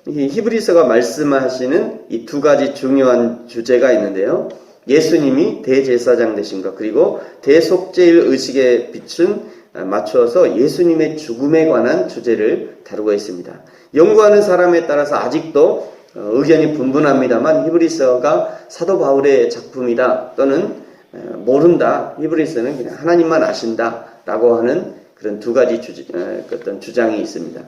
이 히브리서가 말씀하시는 이 두 가지 중요한 주제가 있는데요. 예수님이 대제사장 되신 것, 그리고 대속죄일 의식에 맞추어서 예수님의 죽음에 관한 주제를 다루고 있습니다. 연구하는 사람에 따라서 아직도 의견이 분분합니다만 히브리서가 사도 바울의 작품이다 또는 모른다, 히브리서는 그냥 하나님만 아신다 라고 하는 그런 두 가지 어떤 주장이 있습니다.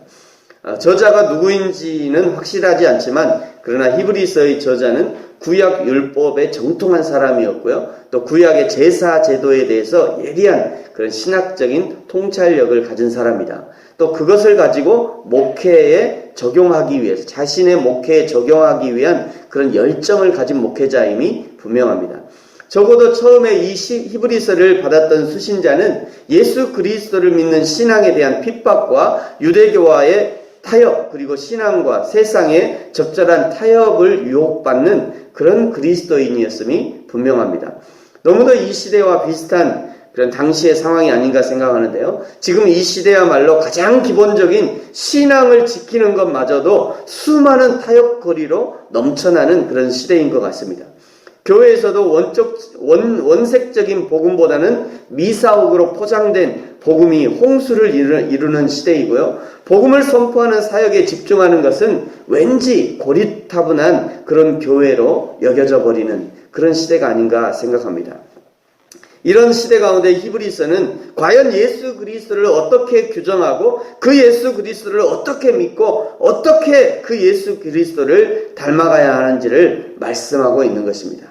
저자가 누구인지는 확실하지 않지만 그러나 히브리서의 저자는 구약 율법에 정통한 사람이었고요. 또 구약의 제사 제도에 대해서 예리한 그런 신학적인 통찰력을 가진 사람이다. 또 그것을 가지고 목회에 적용하기 위해서, 자신의 목회에 적용하기 위한 그런 열정을 가진 목회자임이 분명합니다. 적어도 처음에 이 히브리서를 받았던 수신자는 예수 그리스도를 믿는 신앙에 대한 핍박과 유대교와의 타협, 그리고 신앙과 세상의 적절한 타협을 유혹받는 그런 그리스도인이었음이 분명합니다. 너무도 이 시대와 비슷한 그런 당시의 상황이 아닌가 생각하는데요. 지금 이 시대야말로 가장 기본적인 신앙을 지키는 것마저도 수많은 타협거리로 넘쳐나는 그런 시대인 것 같습니다. 교회에서도 원색적인 복음보다는 미사옥으로 포장된 복음이 홍수를 이루는 시대이고요. 복음을 선포하는 사역에 집중하는 것은 왠지 고리타분한 그런 교회로 여겨져 버리는 그런 시대가 아닌가 생각합니다. 이런 시대 가운데 히브리서는 과연 예수 그리스도를 어떻게 규정하고 그 예수 그리스도를 어떻게 믿고 어떻게 그 예수 그리스도를 닮아가야 하는지를 말씀하고 있는 것입니다.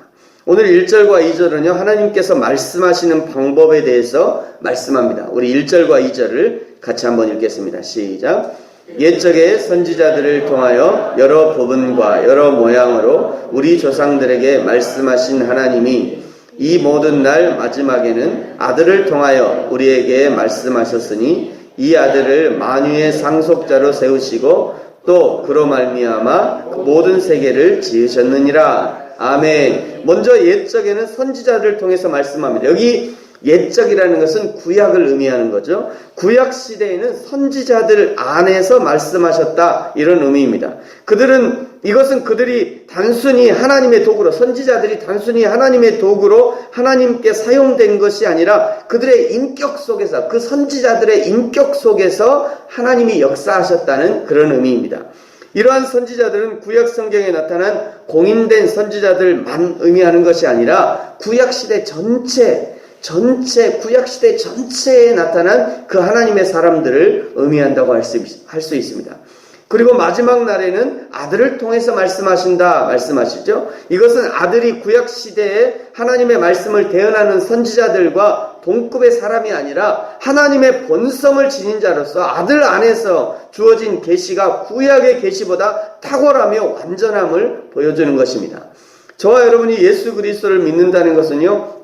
오늘 1절과 2절은요, 하나님께서 말씀하시는 방법에 대해서 말씀합니다. 우리 1절과 2절을 같이 한번 읽겠습니다. 시작. 옛적에 선지자들을 통하여 여러 부분과 여러 모양으로 우리 조상들에게 말씀하신 하나님이 이 모든 날 마지막에는 아들을 통하여 우리에게 말씀하셨으니 이 아들을 만유의 상속자로 세우시고 또 그로 말미암아 모든 세계를 지으셨느니라. 아멘. 먼저 옛적에는 선지자들을 통해서 말씀합니다. 여기 옛적이라는 것은 구약을 의미하는 거죠. 구약 시대에는 선지자들 안에서 말씀하셨다, 이런 의미입니다. 이것은 그들이 단순히 하나님의 도구로, 선지자들이 단순히 하나님의 도구로 하나님께 사용된 것이 아니라 그들의 인격 속에서, 그 선지자들의 인격 속에서 하나님이 역사하셨다는 그런 의미입니다. 이러한 선지자들은 구약 성경에 나타난 공인된 선지자들만 의미하는 것이 아니라 구약시대 구약시대 전체에 나타난 그 하나님의 사람들을 의미한다고 할 수 있습니다. 그리고 마지막 날에는 아들을 통해서 말씀하시죠. 이것은 아들이 구약시대에 하나님의 말씀을 대언하는 선지자들과 동급의 사람이 아니라 하나님의 본성을 지닌 자로서 아들 안에서 주어진 계시가 구약의 계시보다 탁월하며 완전함을 보여주는 것입니다. 저와 여러분이 예수 그리스도를 믿는다는 것은요,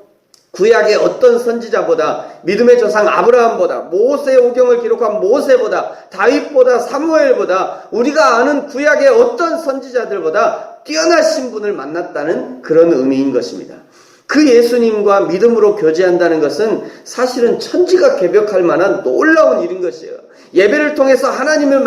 구약의 어떤 선지자보다, 믿음의 조상 아브라함보다, 모세의 오경을 기록한 모세보다, 다윗보다, 사무엘보다, 우리가 아는 구약의 어떤 선지자들보다 뛰어나신 분을 만났다는 그런 의미인 것입니다. 그 예수님과 믿음으로 교제한다는 것은 사실은 천지가 개벽할 만한 놀라운 일인 것이에요. 예배를 통해서 하나님을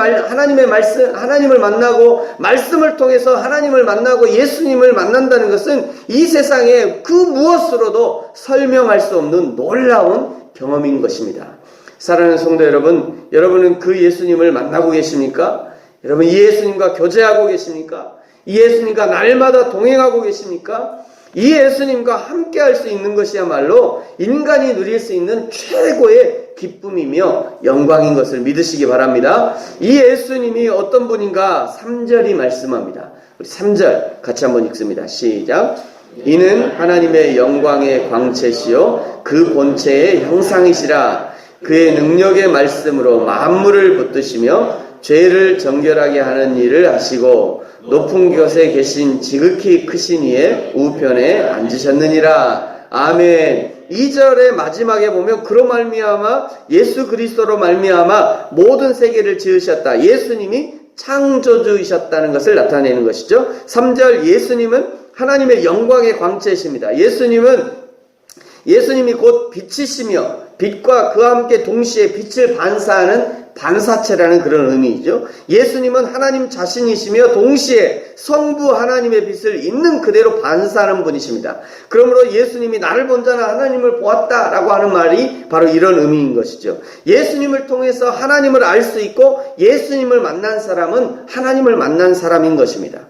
만나고, 말씀을 통해서 하나님을 만나고 예수님을 만난다는 것은 이 세상에 그 무엇으로도 설명할 수 없는 놀라운 경험인 것입니다. 사랑하는 성도 여러분, 여러분은 그 예수님을 만나고 계십니까? 여러분, 이 예수님과 교제하고 계십니까? 이 예수님과 날마다 동행하고 계십니까? 이 예수님과 함께 할 수 있는 것이야말로 인간이 누릴 수 있는 최고의 기쁨이며 영광인 것을 믿으시기 바랍니다. 이 예수님이 어떤 분인가 3절이 말씀합니다. 우리 3절 같이 한번 읽습니다. 시작. 이는 하나님의 영광의 광채시요 그 본체의 형상이시라. 그의 능력의 말씀으로 만물을 붙드시며 죄를 정결하게 하는 일을 하시고 높은 곳에 계신 지극히 크신 이의 우편에 앉으셨느니라. 아멘. 2절의 마지막에 보면 그로 말미암아 예수 그리스도로 말미암아 모든 세계를 지으셨다. 예수님이 창조주이셨다는 것을 나타내는 것이죠. 3절 예수님은 하나님의 영광의 광채이십니다. 예수님이 곧 빛이시며 빛과 그와 함께 동시에 빛을 반사하는 반사체라는 그런 의미이죠. 예수님은 하나님 자신이시며 동시에 성부 하나님의 빛을 있는 그대로 반사하는 분이십니다. 그러므로 예수님이 나를 본 자는 하나님을 보았다라고 하는 말이 바로 이런 의미인 것이죠. 예수님을 통해서 하나님을 알 수 있고 예수님을 만난 사람은 하나님을 만난 사람인 것입니다.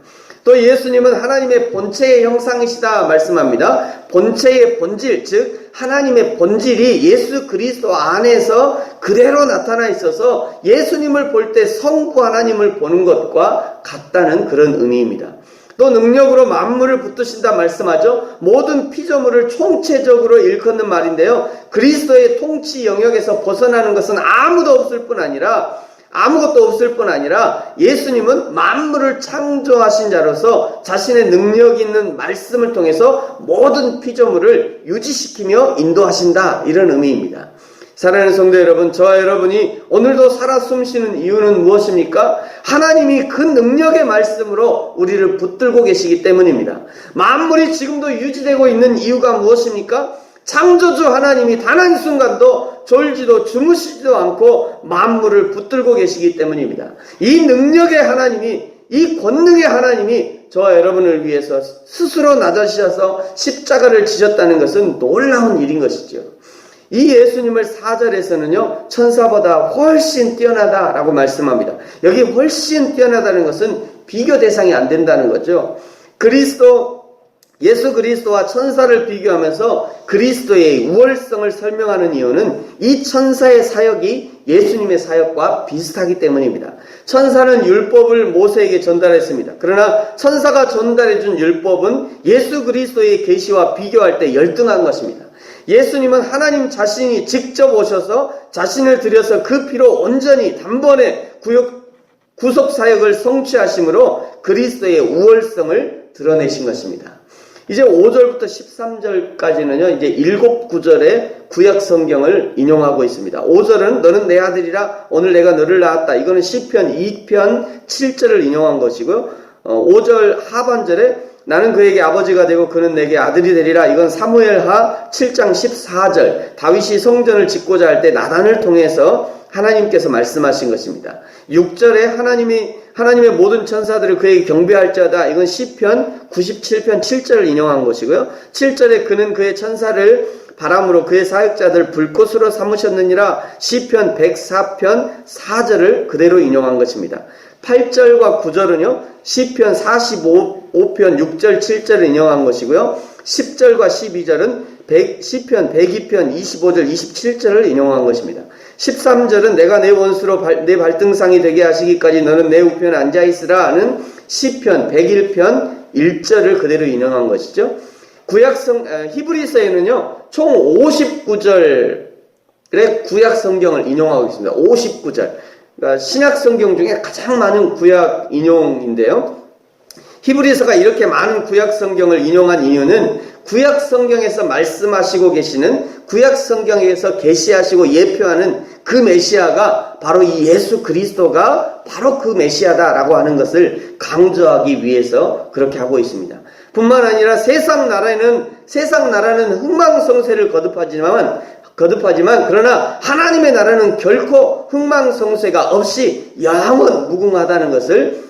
또 예수님은 하나님의 본체의 형상이시다 말씀합니다. 본체의 본질, 즉 하나님의 본질이 예수 그리스도 안에서 그대로 나타나 있어서 예수님을 볼 때 성부 하나님을 보는 것과 같다는 그런 의미입니다. 또 능력으로 만물을 붙드신다 말씀하죠. 모든 피조물을 총체적으로 일컫는 말인데요. 그리스도의 통치 영역에서 벗어나는 것은 아무것도 없을 뿐 아니라 예수님은 만물을 창조하신 자로서 자신의 능력 있는 말씀을 통해서 모든 피조물을 유지시키며 인도하신다, 이런 의미입니다. 사랑하는 성도 여러분, 저와 여러분이 오늘도 살아 숨쉬는 이유는 무엇입니까? 하나님이 그 능력의 말씀으로 우리를 붙들고 계시기 때문입니다. 만물이 지금도 유지되고 있는 이유가 무엇입니까? 창조주 하나님이 단 한순간도 졸지도 주무시지도 않고 만물을 붙들고 계시기 때문입니다. 이 능력의 하나님이, 이 권능의 하나님이 저와 여러분을 위해서 스스로 낮아지셔서 십자가를 지셨다는 것은 놀라운 일인 것이죠. 이 예수님을 4절에서는요, 천사보다 훨씬 뛰어나다라고 말씀합니다. 여기 훨씬 뛰어나다는 것은 비교 대상이 안 된다는 거죠. 예수 그리스도와 천사를 비교하면서 그리스도의 우월성을 설명하는 이유는 이 천사의 사역이 예수님의 사역과 비슷하기 때문입니다. 천사는 율법을 모세에게 전달했습니다. 그러나 천사가 전달해준 율법은 예수 그리스도의 계시와 비교할 때 열등한 것입니다. 예수님은 하나님 자신이 직접 오셔서 자신을 들여서 그 피로 온전히 단번에 구속 사역을 성취하심으로 그리스도의 우월성을 드러내신 것입니다. 이제 5절부터 13절까지는요, 이제 7구절의 구약 성경을 인용하고 있습니다. 5절은 너는 내 아들이라 오늘 내가 너를 낳았다. 이거는 시편 2편 7절을 인용한 것이고요. 5절 하반절에 나는 그에게 아버지가 되고 그는 내게 아들이 되리라. 이건 사무엘하 7장 14절. 다윗이 성전을 짓고자 할 때 나단을 통해서 하나님께서 말씀하신 것입니다. 6절에 하나님의 모든 천사들을 그에게 경배할지어다. 이건 시편 97편 7절을 인용한 것이고요. 7절에 그는 그의 천사를 바람으로 그의 사역자들 불꽃으로 삼으셨느니라. 시편 104편 4절을 그대로 인용한 것입니다. 8절과 9절은요, 시편 45편 6절 7절을 인용한 것이고요. 10절과 12절은 시편 102편 25절 27절을 인용한 것입니다. 13절은 내가 내 원수로 내 발등상이 되게 하시기까지 너는 내 우편에 앉아있으라 하는 시편 101편 1절을 그대로 인용한 것이죠. 히브리서에는요, 총 59절의 구약 성경을 인용하고 있습니다. 59절. 그러니까 신약 성경 중에 가장 많은 구약 인용인데요. 히브리서가 이렇게 많은 구약 성경을 인용한 이유는 구약 성경에서 말씀하시고 계시는, 구약 성경에서 계시하시고 예표하는 그 메시아가 바로 이 예수 그리스도가 바로 그 메시아다라고 하는 것을 강조하기 위해서 그렇게 하고 있습니다. 뿐만 아니라 세상 나라는 흥망성쇠를 거듭하지만 그러나 하나님의 나라는 결코 흥망성쇠가 없이 영원 무궁하다는 것을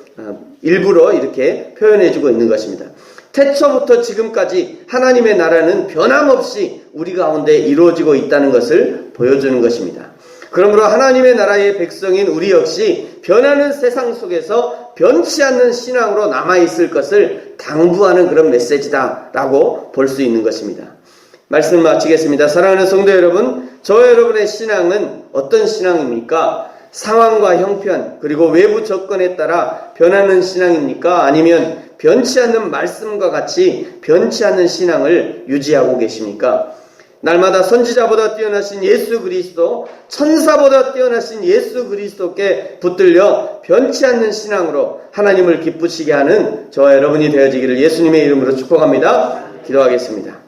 일부러 이렇게 표현해주고 있는 것입니다. 태초부터 지금까지 하나님의 나라는 변함없이 우리 가운데 이루어지고 있다는 것을 보여주는 것입니다. 그러므로 하나님의 나라의 백성인 우리 역시 변하는 세상 속에서 변치 않는 신앙으로 남아있을 것을 당부하는 그런 메시지다라고 볼 수 있는 것입니다. 말씀 마치겠습니다. 사랑하는 성도 여러분, 저와 여러분의 신앙은 어떤 신앙입니까? 상황과 형편 그리고 외부 조건에 따라 변하는 신앙입니까? 아니면 변치 않는 말씀과 같이 변치 않는 신앙을 유지하고 계십니까? 날마다 선지자보다 뛰어나신 예수 그리스도, 천사보다 뛰어나신 예수 그리스도께 붙들려 변치 않는 신앙으로 하나님을 기쁘시게 하는 저와 여러분이 되어지기를 예수님의 이름으로 축복합니다. 기도하겠습니다.